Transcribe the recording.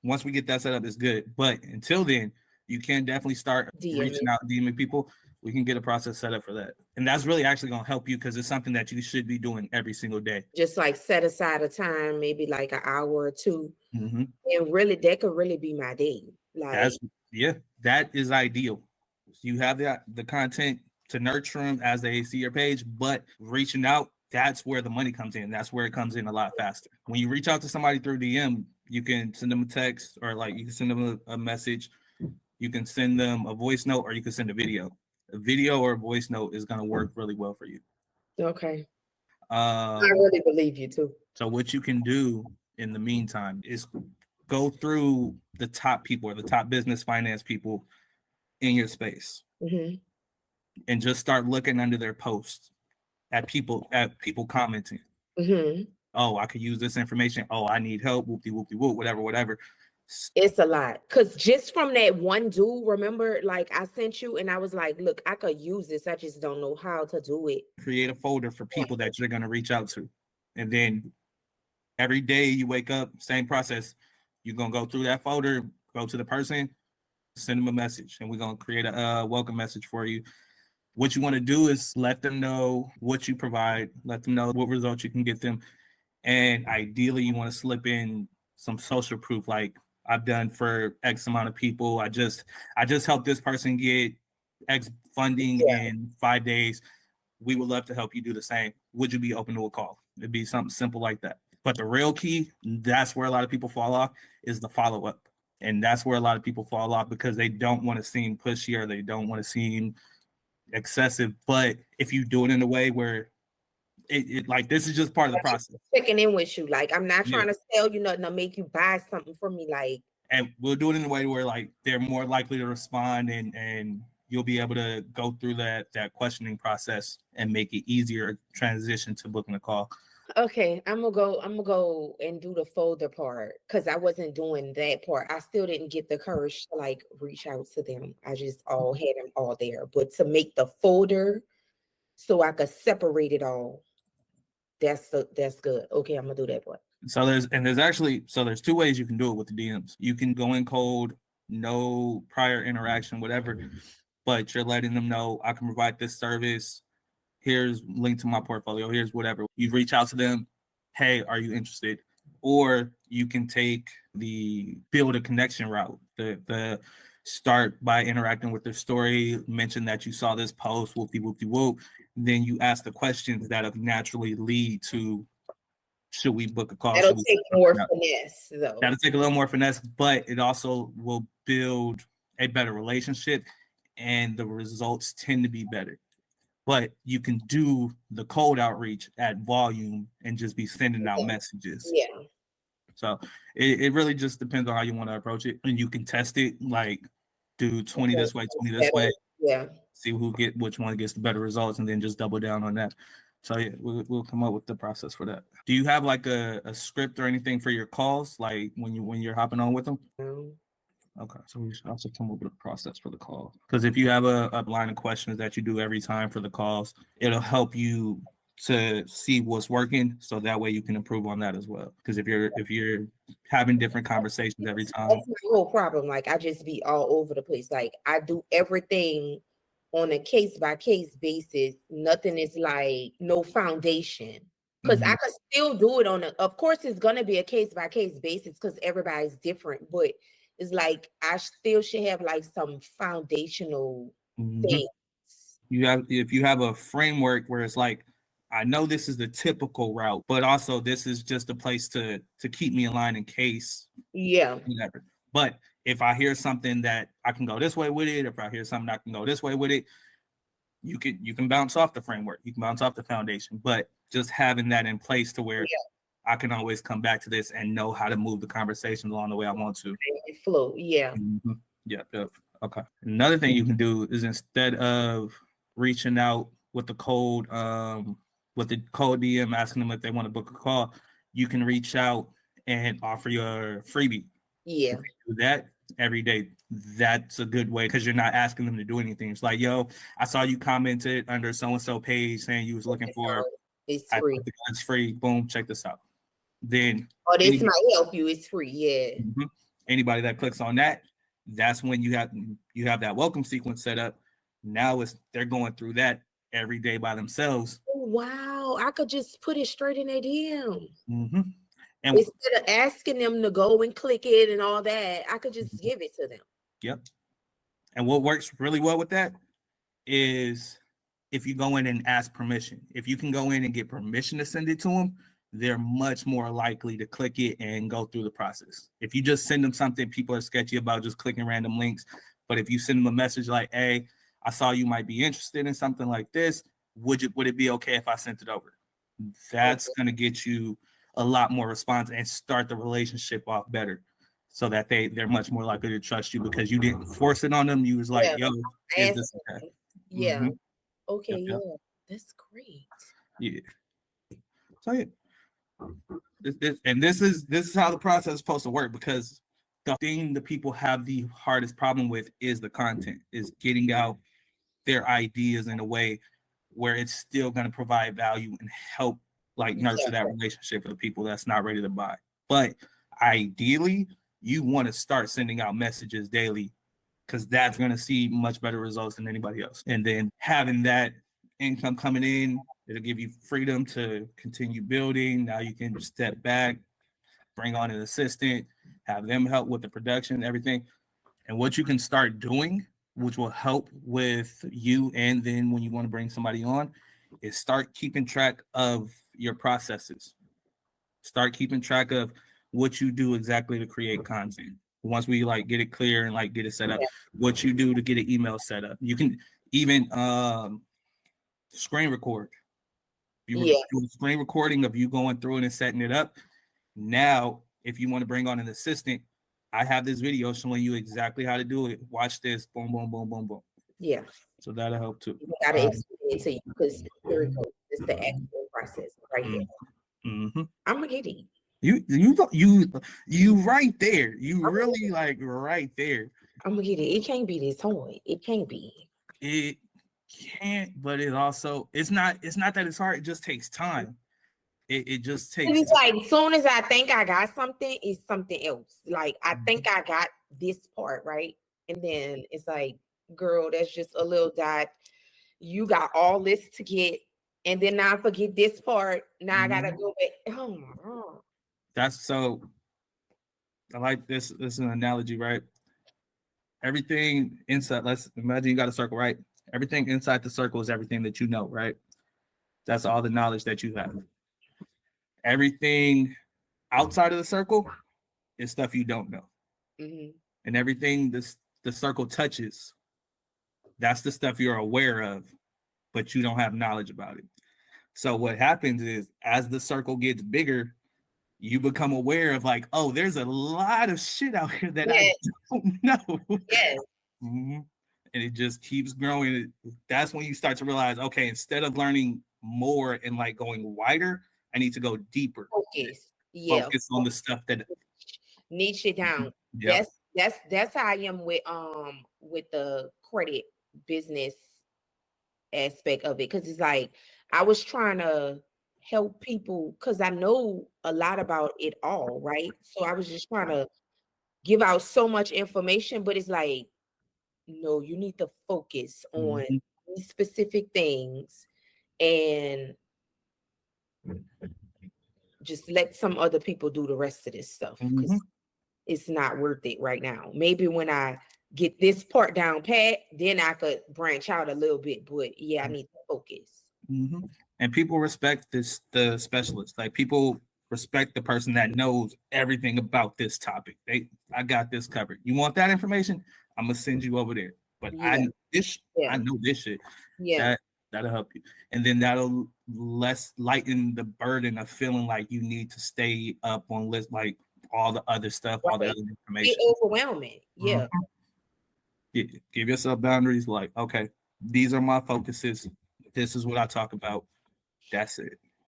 Once we get that set up, it's good. But until then, you can definitely start reaching out, DMing people. We can get a process set up for that. And that's really actually going to help you because it's something that you should be doing every single day. Just like set aside a time, maybe like an hour or two. And really, that could really be my day. Like, that is ideal. You have the content to nurture them as they see your page, but reaching out, that's where the money comes in. That's where it comes in a lot faster. When you reach out to somebody through DM, you can send them a text or like you can send them a message. You can send them a voice note or you can send a video. A video or a voice note is going to work really well for you. Okay. I really believe you too. So what you can do in the meantime is go through the top people or the top business finance people in your space and just start looking under their posts at people commenting. Oh, I could use this information. Oh, I need help. Whoopty whoopty whoop. Whatever. It's a lot. Because just from that one dude, remember, like I sent you and I was like, look, I could use this. I just don't know how to do it. Create a folder for people that you're going to reach out to. And then every day you wake up, same process. You're going to go through that folder, go to the person, send them a message, and we're going to create a welcome message for you. What you want to do is let them know what you provide, let them know what results you can get them. And ideally, you want to slip in some social proof, like I've done for X amount of people. I just helped this person get X funding in 5 days. We would love to help you do the same. Would you be open to a call? It'd be something simple like that. But the real key, that's where a lot of people fall off, is the follow-up. And that's where a lot of people fall off because they don't want to seem pushy or they don't want to seem excessive. But if you do it in a way where it like this is just part of the process. Checking in with you. Like, I'm not trying to sell you nothing or make you buy something from me. Like, and we'll do it in a way where like they're more likely to respond and you'll be able to go through that questioning process and make it easier transition to booking a call. Okay, I'm gonna go and do the folder part because I wasn't doing that part. I still didn't get the courage to like reach out to them. I just all had them all there. But to make the folder so I could separate it all, that's good. Okay, I'm gonna do that part. So there's two ways you can do it with the DMs. You can go in cold, no prior interaction, whatever, but you're letting them know I can provide this service. Here's link to my portfolio. Here's whatever. You reach out to them. Hey, are you interested? Or you can take the build a connection route. The start by interacting with their story, mention that you saw this post, whoopty whoopty whoop. Then you ask the questions that naturally lead to should we book a call? That'll take more finesse, though. That'll take a little more finesse, but it also will build a better relationship, and the results tend to be better. But you can do the cold outreach at volume and just be sending out messages. Yeah. So it really just depends on how you want to approach it. And you can test it, like do 20 this way, 20 this way. Yeah. See which one gets the better results and then just double down on that. So yeah, we'll come up with the process for that. Do you have like a script or anything for your calls, like when you're hopping on with them? No. Okay, so we should also come up with a process for the call. Because if you have a line of questions that you do every time for the calls, it'll help you to see what's working, so that way you can improve on that as well. Because if you're having different conversations every time, that's my whole problem. Like I just be all over the place. Like I do everything on a case by case basis. Nothing is like no foundation. Because I could still do it of course it's gonna be a case by case basis because everybody's different, but it's like I still should have like some foundational things. If you have a framework where it's like, I know this is the typical route, but also this is just a place to keep me in line in case. Yeah. Whatever. But if I hear something that I can go this way with it, if I hear something I can go this way with it, you can bounce off the framework, you can bounce off the foundation, but just having that in place to where I can always come back to this and know how to move the conversation along the way I want to. It flow, yeah. Yeah. Okay. Another thing you can do is instead of reaching out with the cold DM, asking them if they want to book a call, you can reach out and offer your freebie. Yeah. If you do that every day, that's a good way because you're not asking them to do anything. It's like, yo, I saw you commented under so-and-so page saying you was looking for it's free. It's free. Boom, check this out. Then this might help you. It's free, yeah. Anybody that clicks on that, that's when you have that welcome sequence set up. Now they're going through that every day by themselves. Oh, wow. I could just put it straight in their DM. Mm-hmm. And instead of asking them to go and click it and all that, I could just give it to them. Yep. And what works really well with that is if you go in and ask permission. If you can go in and get permission to send it to them, they're much more likely to click it and go through the process. If you just send them something, people are sketchy about just clicking random links. But if you send them a message like, hey, I saw you might be interested in something like this, would it be okay if I sent it over? That's going to get you a lot more response and start the relationship off better, so that they're much more likely to trust you because you didn't force it on them. You was like, yo, is this okay? Yeah. Mm-hmm. Okay, yep. Yeah. That's great. Yeah. So yeah. This is how the process is supposed to work, because the thing that people have the hardest problem with is the content, is getting out their ideas in a way where it's still going to provide value and help nurture that relationship for the people that's not ready to buy. But ideally, you want to start sending out messages daily, because that's going to see much better results than anybody else. And then having that income coming in, it'll give you freedom to continue building. Now you can step back, bring on an assistant, have them help with the production and everything. And what you can start doing, which will help with you, and then when you want to bring somebody on, is start keeping track of your processes. Start keeping track of what you do exactly to create content. Once we get it clear and get it set up, what you do to get an email set up. You can even screen record. You do a screen recording of you going through it and setting it up. Now, if you want to bring on an assistant, I have this video showing you exactly how to do it. Watch this. Boom, boom, boom, boom, boom. Yeah. So that'll help too. You gotta explain it to you, because here it goes. It's the actual process right here. Mm-hmm. I'm gonna get it. You right there. You really right there. I'm gonna get it. It can't be this hard. It can't be. It can't, but it's not that it's hard. It just takes time. It just takes. It's like as soon as I think I got something, it's something else. Like I think I got this part right, and then it's like, girl, that's just a little dot. You got all this to get, and then now I forget this part. Now I gotta go back. Oh my god. That's so. I like this. This is an analogy, right? Everything inside. Let's imagine you got a circle, right? Everything inside the circle is everything that you know, right? That's all the knowledge that you have. Everything outside of the circle is stuff you don't know. Mm-hmm. And everything the circle touches, that's the stuff you're aware of, but you don't have knowledge about it. So what happens is, as the circle gets bigger, you become aware of oh, there's a lot of shit out here that I don't know. Yes. Mm-hmm. And it just keeps growing. That's when you start to realize, okay, instead of learning more and going wider, I need to go deeper. Focus. Focus on the stuff that niche it down. Yep. That's how I am with the credit business aspect of it, because it's I was trying to help people because I know a lot about it all, right? So I was just trying to give out so much information, but it's no, you need to focus on these specific things and just let some other people do the rest of this stuff, because it's not worth it right now. Maybe when I get this part down pat, then I could branch out a little bit, but yeah, I need to focus. Mm-hmm. And people respect the specialist. People respect the person that knows everything about this topic. I got this covered. You want that information? I'm gonna send you over there. But I know this shit. Yeah. That'll help you. And then that'll lighten the burden of feeling like you need to stay up on list all the other stuff, all the other information. It's overwhelming. Yeah. Give yourself boundaries. Okay, these are my focuses. This is what I talk about. That's it.